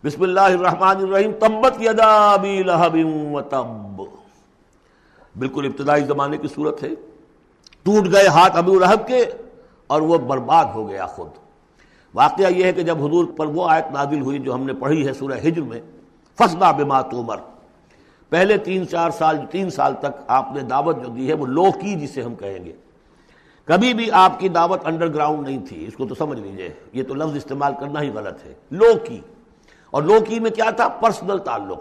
بسم اللہ الرحمن الرحیم، تبت یدا ابی لہب وتب، بالکل ابتدائی زمانے کی صورت ہے۔ ٹوٹ گئے ہاتھ ابو لہب کے اور وہ برباد ہو گیا خود۔ واقعہ یہ ہے کہ جب حضور پر وہ آیت نازل ہوئی جو ہم نے پڑھی ہے سورہ ہجر میں، فاصدع بما تؤمر، پہلے 3 سال تک آپ نے دعوت جو دی ہے وہ لو کی، جسے ہم کہیں گے، کبھی بھی آپ کی دعوت انڈر گراؤنڈ نہیں تھی، اس کو تو سمجھ لیجئے، یہ تو لفظ استعمال کرنا ہی غلط ہے، لو کی۔ اور لو کی میں کیا تھا؟ پرسنل تعلق،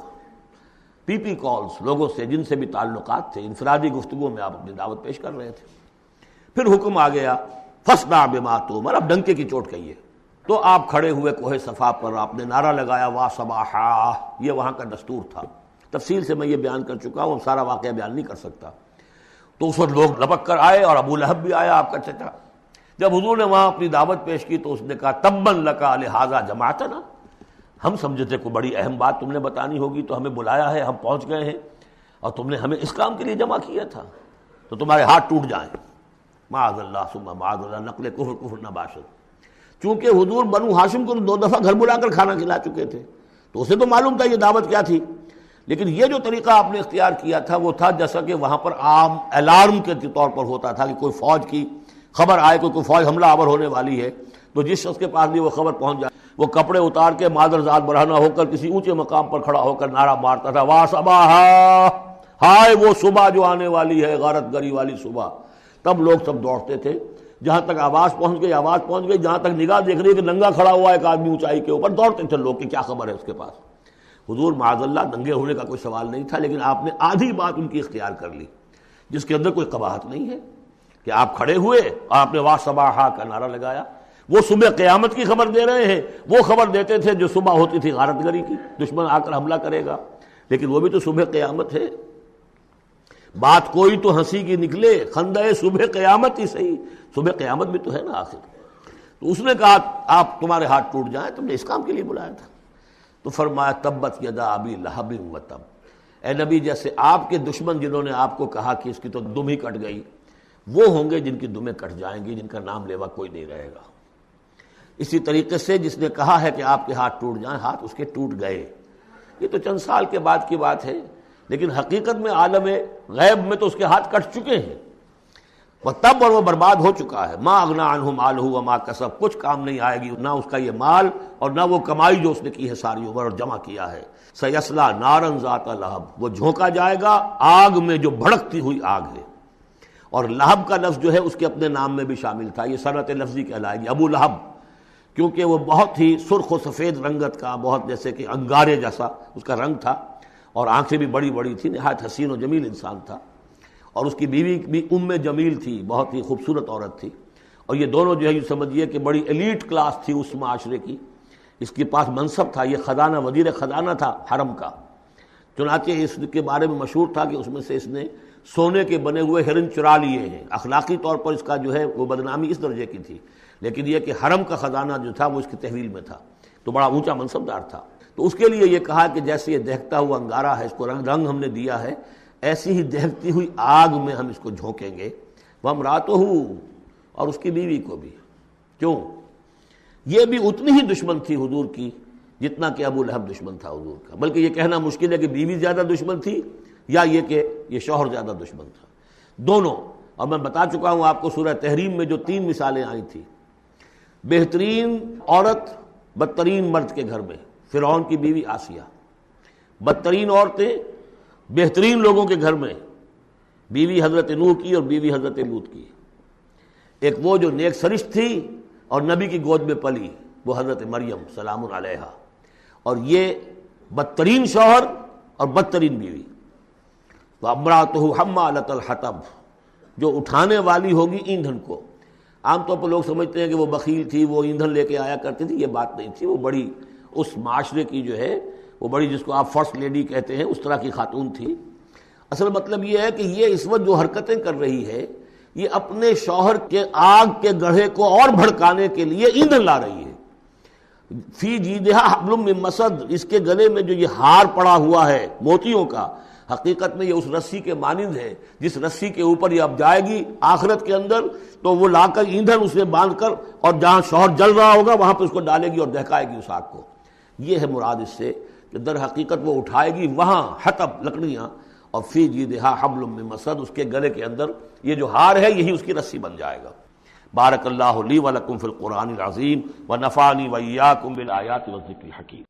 پی پی کالز، لوگوں سے جن سے بھی تعلقات تھے، انفرادی گفتگو میں آپ اپنی دعوت پیش کر رہے تھے۔ پھر حکم آ گیا فاصدع بما تؤمر، اب ڈنکے کی چوٹ کہیے۔ تو آپ کھڑے ہوئے کوہ صفا پر، آپ نے نعرہ لگایا وا صباحا، یہ وہاں کا دستور تھا، تفصیل سے میں یہ بیان کر چکا ہوں، سارا واقعہ بیان نہیں کر سکتا۔ تو اس وقت لوگ لپک کر آئے اور ابو لہب بھی آیا، آپ کا چچا۔ جب حضور نے وہاں اپنی دعوت پیش کی تو اس نے کہا تبا لک لہذا جمعتنا، ہم سمجھے تھے کوئی بڑی اہم بات تم نے بتانی ہوگی تو ہمیں بلایا ہے، ہم پہنچ گئے ہیں اور تم نے ہمیں اس کام کے لیے جمع کیا تھا، تو تمہارے ہاتھ ٹوٹ جائیں۔ معاذ اللہ ثم معاذ اللہ، نقل کفر نہ باشد۔ چونکہ حضور بنو ہاشم کو 2 دفعہ گھر بلا کر کھانا کھلا چکے تھے، تو اسے تو معلوم تھا یہ دعوت کیا تھی، لیکن یہ جو طریقہ آپ نے اختیار کیا تھا وہ تھا جیسا کہ وہاں پر عام الارم کے طور پر ہوتا تھا کہ کوئی فوج کی خبر آئے، کوئی فوج حملہ آور ہونے والی ہے، تو جس شخص کے پاس بھی وہ خبر پہنچ جائے وہ کپڑے اتار کے مادر ذات برہنہ ہو کر کسی اونچے مقام پر کھڑا ہو کر نعرہ مارتا تھا وا صباحا، ہائے وہ صبح جو آنے والی ہے، غارت گری والی صبح۔ تب لوگ سب دوڑتے تھے، جہاں تک آواز پہنچ گئی، جہاں تک نگاہ دیکھ رہی ہے کہ ننگا کھڑا ہوا ایک آدمی اونچائی کے اوپر، دوڑتے تھے لوگ کہ کیا خبر ہے اس کے پاس۔ حضور معاذ اللہ ننگے ہونے کا کوئی سوال نہیں تھا، لیکن آپ نے آدھی بات ان کی اختیار کر لی جس کے اندر کوئی قباحت نہیں ہے، کہ آپ کھڑے ہوئے اور آپ نے وا صباحا کا نعرہ لگایا۔ وہ صبح قیامت کی خبر دے رہے ہیں، وہ خبر دیتے تھے جو صبح ہوتی تھی غارت گری کی، دشمن آ کر حملہ کرے گا، لیکن وہ بھی تو صبح قیامت ہے۔ بات کوئی تو ہنسی کی نکلے، خندہ صبح قیامت ہی صحیح، صبح قیامت بھی تو ہے نا آخر۔ تو اس نے کہا آپ تمہارے ہاتھ ٹوٹ جائیں، تم نے اس کام کے لیے بلایا تھا۔ تو فرمایا تبت یدا ابی لہب وتب، اے نبی جیسے آپ کے دشمن جنہوں نے آپ کو کہا کہ اس کی تو دم ہی کٹ گئی، وہ ہوں گے جن کی دمیں کٹ جائیں گی، جن کا نام لیوا کوئی نہیں رہے گا۔ اسی طریقے سے جس نے کہا ہے کہ آپ کے ہاتھ ٹوٹ جائیں، ہاتھ اس کے ٹوٹ گئے۔ یہ تو چند سال کے بعد کی بات ہے، لیکن حقیقت میں عالم غیب میں تو اس کے ہاتھ کٹ چکے ہیں، وہ تب اور وہ برباد ہو چکا ہے۔ ما اغنی عنہ مالہ وما کسب، کچھ کام نہیں آئے گی نہ اس کا یہ مال اور نہ وہ کمائی جو اس نے کی ہے ساری عمر اور جمع کیا ہے۔ سیصلی نارا ذات لہب، وہ جھونکا جائے گا آگ میں جو بھڑکتی ہوئی آگ ہے۔ اور لہب کا لفظ جو ہے اس کے اپنے نام میں بھی شامل تھا، یہ صنعت لفظی کہلائے گی، ابو لہب، کیونکہ وہ بہت ہی سرخ و سفید رنگت کا، بہت جیسے کہ انگارے جیسا اس کا رنگ تھا، اور آنکھیں بھی بڑی بڑی تھیں، نہایت حسین و جمیل انسان تھا۔ اور اس کی بیوی بھی ام جمیل تھی، بہت ہی خوبصورت عورت تھی، اور یہ دونوں جو ہے یہ سمجھیے کہ بڑی ایلیٹ کلاس تھی اس معاشرے کی۔ اس کے پاس منصب تھا، یہ خزانہ، وزیر خزانہ تھا حرم کا، چنانچہ اس کے بارے میں مشہور تھا کہ اس میں سے اس نے سونے کے بنے ہوئے ہرن چرا لیے ہیں۔ اخلاقی طور پر اس کا جو ہے وہ بدنامی اس درجے کی تھی، لیکن یہ کہ حرم کا خزانہ جو تھا وہ اس کی تحویل میں تھا، تو بڑا اونچا منصب دار تھا۔ تو اس کے لیے یہ کہا کہ جیسے یہ دہکتا ہوا انگارہ ہے، اس کو رنگ ہم نے دیا ہے، ایسی ہی دہکتی ہوئی آگ میں ہم اس کو جھونکیں گے۔ وامرأتہ، اور اس کی بیوی کو بھی۔ کیوں؟ یہ بھی اتنی ہی دشمن تھی حضور کی جتنا کہ ابو لہب دشمن تھا حضور کا، بلکہ یہ کہنا مشکل ہے کہ بیوی زیادہ دشمن تھی یا یہ کہ یہ شوہر زیادہ دشمن تھا، دونوں۔ اور میں بتا چکا ہوں آپ کو سورہ تحریم میں جو 3 مثالیں آئی تھی، بہترین عورت بدترین مرد کے گھر میں، فرعون کی بیوی آسیہ، بدترین عورتیں بہترین لوگوں کے گھر میں، بیوی حضرت نوح کی اور بیوی حضرت لوط کی۔ ایک وہ جو نیک سرشت تھی اور نبی کی گود میں پلی، وہ حضرت مریم سلام علیہا، اور یہ بدترین شوہر اور بدترین بیوی۔ وامرأتہ حمالۃ الحطب، جو اٹھانے والی ہوگی ایندھن کو۔ عام طور پر لوگ سمجھتے ہیں کہ وہ بخیل تھی، وہ ایندھن لے کے آیا کرتی تھی، یہ بات نہیں تھی، وہ بڑی اس معاشرے کی جو ہے وہ بڑی، جس کو آپ فرسٹ لیڈی کہتے ہیں، اس طرح کی خاتون تھی۔ اصل مطلب یہ ہے کہ یہ اس وقت جو حرکتیں کر رہی ہے یہ اپنے شوہر کے آگ کے گڑھے کو اور بھڑکانے کے لیے ایندھن لا رہی ہے۔ فی جیدہا حبل من مسد، اس کے گلے میں جو یہ ہار پڑا ہوا ہے موتیوں کا، حقیقت میں یہ اس رسی کے مانند ہے جس رسی کے اوپر یہ اب جائے گی آخرت کے اندر، تو وہ لا کر ایندھن اسے باندھ کر، اور جہاں شوہر جل رہا ہوگا وہاں پہ اس کو ڈالے گی اور دہکائے گی اس آگ کو۔ یہ ہے مراد اس سے کہ در حقیقت وہ اٹھائے گی وہاں حطب لکڑیاں، اور فی جیدہا حبل من مسد، اس کے گلے کے اندر یہ جو ہار ہے یہی اس کی رسی بن جائے گا۔ بارک اللہ لی ولکم فی القرآن العظیم ونفعنی وإیاکم بالآیات والذکر الحکیم۔